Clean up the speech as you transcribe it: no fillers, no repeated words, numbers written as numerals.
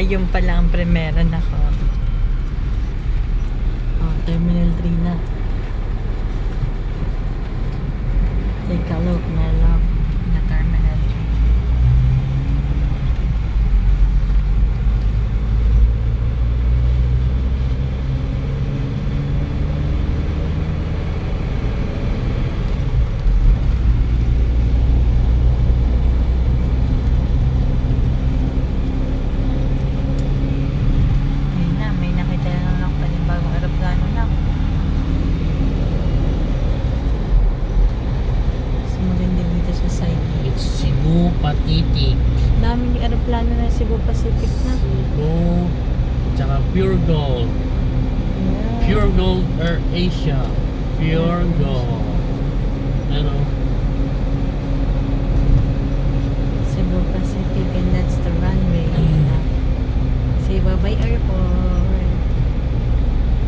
yung pala ang primera na ko. Oh, Terminal 3 na. Take a look, my love. Na Terminal 3. Ayun na, may nakita na lang panibagong aeroplano na. Sumunod din dito sa side. It's Cebu Pacific. Daming aeroplano na Cebu Pacific na. Cebu, tsaka Pure Gold. Yeah. Pure Gold Air Asia. Pure Gold. Ano? Cebu Pacific, and that's the runway. Say bye-bye airport.